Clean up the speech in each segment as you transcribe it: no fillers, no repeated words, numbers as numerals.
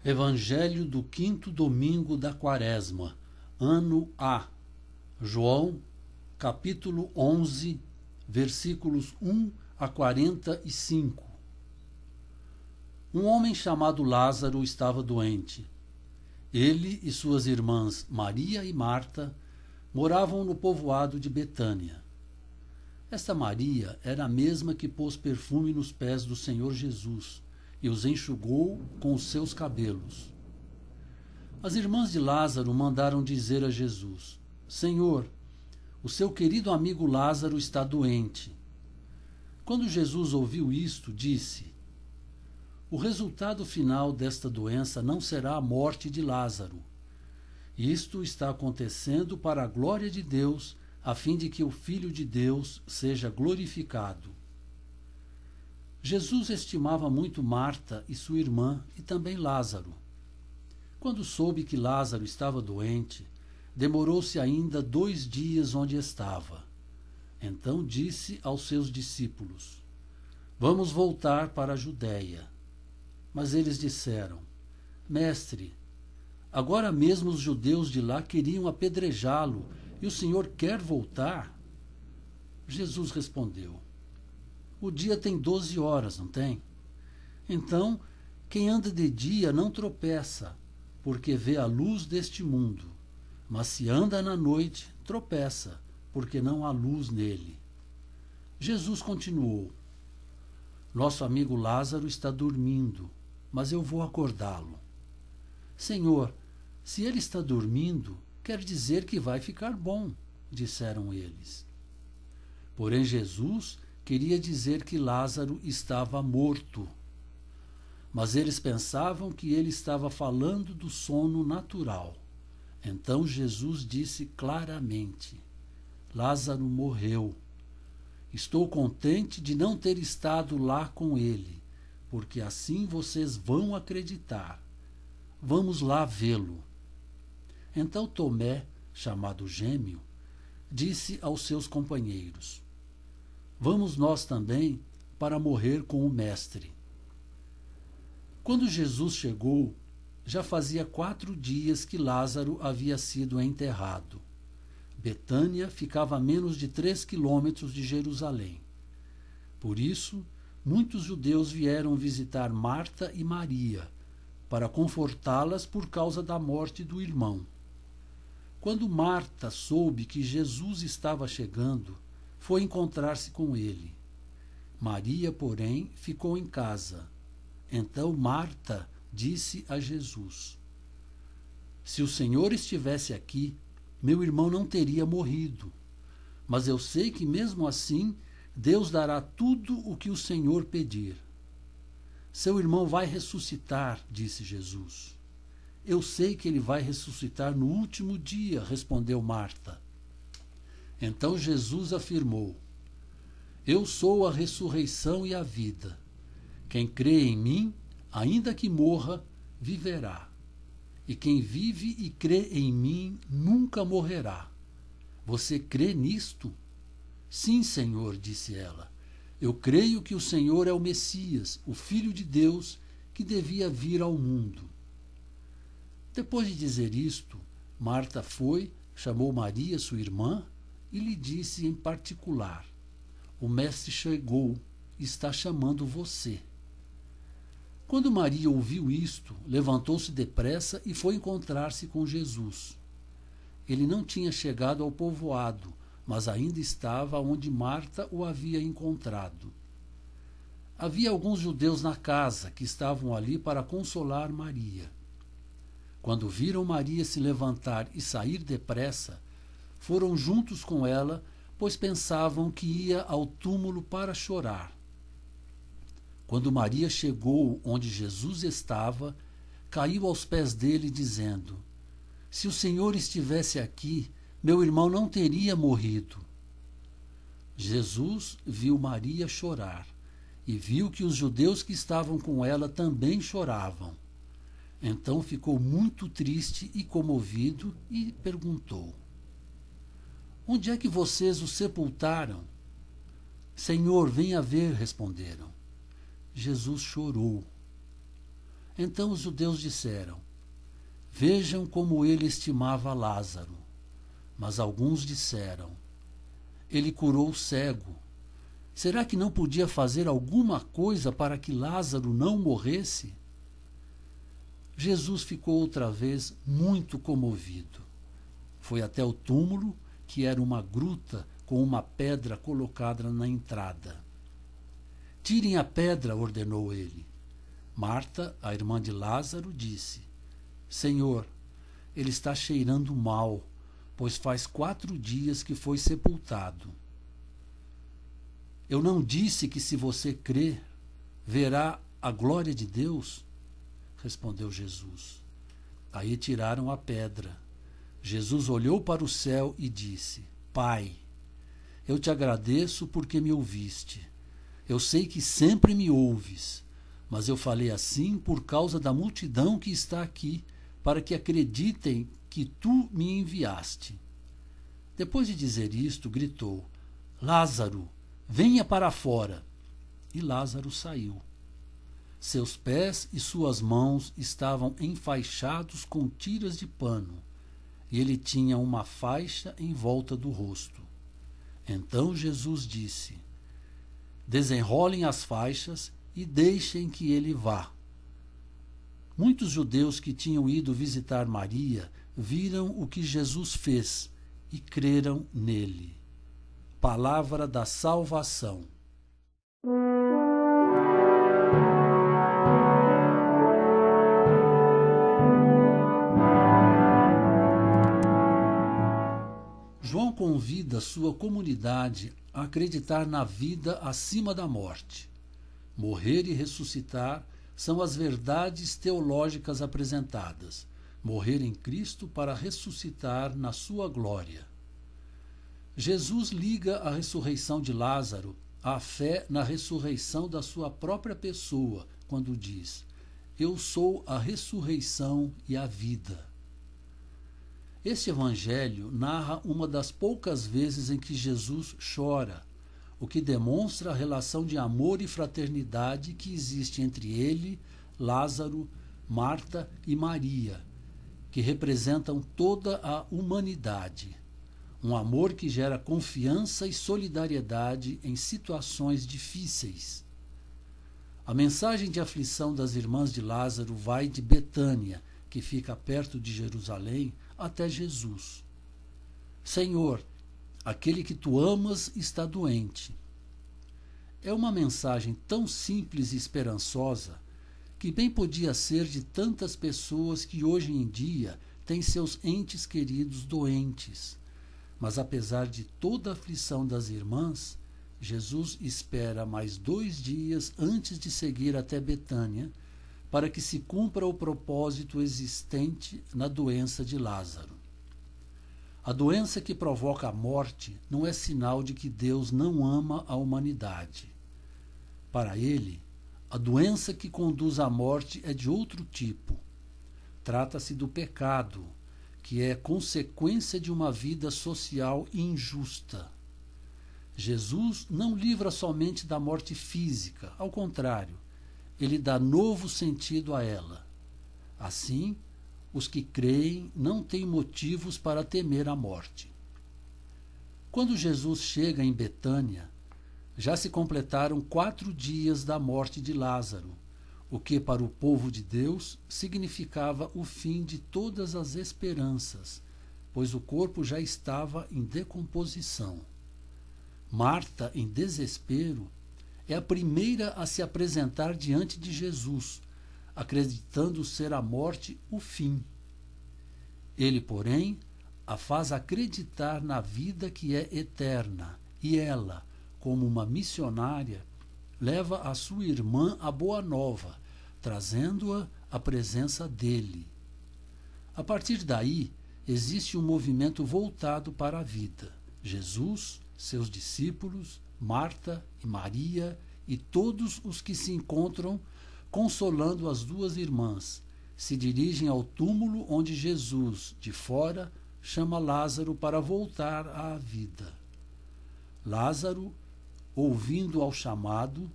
Evangelho do quinto domingo da Quaresma, ano A. João, capítulo 11, versículos 1 a 45. Um homem chamado Lázaro estava doente. Ele e suas irmãs Maria e Marta moravam no povoado de Betânia. Esta Maria era a mesma que pôs perfume nos pés do Senhor Jesus e os enxugou com os seus cabelos. As irmãs de Lázaro mandaram dizer a Jesus: Senhor, o seu querido amigo Lázaro está doente. Quando Jesus ouviu isto, disse: O resultado final desta doença não será a morte de Lázaro. Isto está acontecendo para a glória de Deus, a fim de que o Filho de Deus seja glorificado. Jesus estimava muito Marta e sua irmã e também Lázaro. Quando soube que Lázaro estava doente, demorou-se ainda 2 dias onde estava. Então disse aos seus discípulos: Vamos voltar para a Judéia. Mas eles disseram: Mestre, agora mesmo os judeus de lá queriam apedrejá-lo, e o Senhor quer voltar? Jesus respondeu: O dia tem 12 horas, não tem? Então, quem anda de dia não tropeça, porque vê a luz deste mundo. Mas se anda na noite, tropeça, porque não há luz nele. Jesus continuou: Nosso amigo Lázaro está dormindo, mas eu vou acordá-lo. Senhor, se ele está dormindo, quer dizer que vai ficar bom, disseram eles. Porém Jesus queria dizer que Lázaro estava morto. Mas eles pensavam que ele estava falando do sono natural. Então Jesus disse claramente: Lázaro morreu. Estou contente de não ter estado lá com ele, porque assim vocês vão acreditar. Vamos lá vê-lo. Então Tomé, chamado Gêmeo, disse aos seus companheiros: Vamos nós também para morrer com o Mestre. Quando Jesus chegou, já fazia 4 dias que Lázaro havia sido enterrado. Betânia ficava a menos de 3 quilômetros de Jerusalém. Por isso, muitos judeus vieram visitar Marta e Maria, para confortá-las por causa da morte do irmão. Quando Marta soube que Jesus estava chegando, foi encontrar-se com ele. Maria, porém, ficou em casa. Então Marta disse a Jesus: Se o Senhor estivesse aqui, meu irmão não teria morrido. Mas eu sei que mesmo assim, Deus dará tudo o que o Senhor pedir. Seu irmão vai ressuscitar, disse Jesus. Eu sei que ele vai ressuscitar no último dia, respondeu Marta. Então Jesus afirmou: Eu sou a ressurreição e a vida. Quem crê em mim, ainda que morra, viverá. E quem vive e crê em mim nunca morrerá. Você crê nisto? Sim, Senhor, disse ela. Eu creio que o Senhor é o Messias, o Filho de Deus, que devia vir ao mundo. Depois de dizer isto, Marta foi, chamou Maria, sua irmã, e lhe disse em particular: O Mestre chegou e está chamando você. Quando Maria ouviu isto, levantou-se depressa e foi encontrar-se com Jesus. Ele não tinha chegado ao povoado, mas ainda estava onde Marta o havia encontrado. Havia alguns judeus na casa que estavam ali para consolar Maria. Quando viram Maria se levantar e sair depressa, foram juntos com ela, pois pensavam que ia ao túmulo para chorar. Quando Maria chegou onde Jesus estava, caiu aos pés dele, dizendo: Se o Senhor estivesse aqui, meu irmão não teria morrido. Jesus viu Maria chorar e viu que os judeus que estavam com ela também choravam. Então ficou muito triste e comovido e perguntou: Onde é que vocês o sepultaram? Senhor, venha ver, responderam. Jesus chorou. Então os judeus disseram: Vejam como ele estimava Lázaro. Mas alguns disseram: Ele curou o cego. Será que não podia fazer alguma coisa para que Lázaro não morresse? Jesus ficou outra vez muito comovido. Foi até o túmulo, que era uma gruta com uma pedra colocada na entrada. Tirem a pedra, ordenou ele. Marta, a irmã de Lázaro, disse: Senhor, ele está cheirando mal, pois faz 4 dias que foi sepultado. Eu não disse que, se você crer, verá a glória de Deus? Respondeu Jesus. Aí tiraram a pedra. Jesus olhou para o céu e disse: Pai, eu te agradeço porque me ouviste. Eu sei que sempre me ouves, mas eu falei assim por causa da multidão que está aqui, para que acreditem que tu me enviaste. Depois de dizer isto, gritou: Lázaro, venha para fora. E Lázaro saiu. Seus pés e suas mãos estavam enfaixados com tiras de pano, e ele tinha uma faixa em volta do rosto. Então Jesus disse: Desenrolem as faixas e deixem que ele vá. Muitos judeus que tinham ido visitar Maria viram o que Jesus fez e creram nele. Palavra da salvação. João convida sua comunidade a acreditar na vida acima da morte. Morrer e ressuscitar são as verdades teológicas apresentadas. Morrer em Cristo para ressuscitar na sua glória. Jesus liga a ressurreição de Lázaro à fé na ressurreição da sua própria pessoa, quando diz: Eu sou a ressurreição e a vida. Este evangelho narra uma das poucas vezes em que Jesus chora, o que demonstra a relação de amor e fraternidade que existe entre ele, Lázaro, Marta e Maria, que representam toda a humanidade. Um amor que gera confiança e solidariedade em situações difíceis. A mensagem de aflição das irmãs de Lázaro vai de Betânia, que fica perto de Jerusalém, até Jesus. Senhor, aquele que tu amas está doente. É uma mensagem tão simples e esperançosa que bem podia ser de tantas pessoas que hoje em dia têm seus entes queridos doentes. Mas apesar de toda a aflição das irmãs, Jesus espera mais 2 dias antes de seguir até Betânia, para que se cumpra o propósito existente na doença de Lázaro. A doença que provoca a morte não é sinal de que Deus não ama a humanidade. Para ele, a doença que conduz à morte é de outro tipo. Trata-se do pecado, que é consequência de uma vida social injusta. Jesus não livra somente da morte física, ao contrário, ele dá novo sentido a ela. Assim, os que creem não têm motivos para temer a morte. Quando Jesus chega em Betânia, já se completaram 4 dias da morte de Lázaro, o que para o povo de Deus significava o fim de todas as esperanças, pois o corpo já estava em decomposição. Marta, em desespero, é a primeira a se apresentar diante de Jesus, acreditando ser a morte o fim. Ele, porém, a faz acreditar na vida que é eterna, e ela, como uma missionária, leva a sua irmã a boa nova, trazendo-a à presença dele. A partir daí, existe um movimento voltado para a vida. Jesus, seus discípulos, Marta e Maria e todos os que se encontram consolando as 2 irmãs, se dirigem ao túmulo onde Jesus, de fora, chama Lázaro para voltar à vida. Lázaro, ouvindo ao chamado,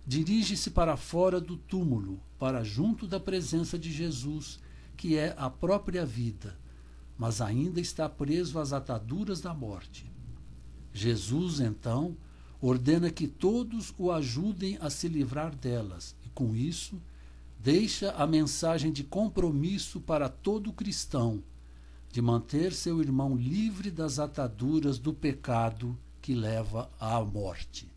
dirige-se para fora do túmulo, para junto da presença de Jesus, que é a própria vida, mas ainda está preso às ataduras da morte. Jesus, então, ordena que todos o ajudem a se livrar delas, e com isso deixa a mensagem de compromisso para todo cristão, de manter seu irmão livre das ataduras do pecado que leva à morte.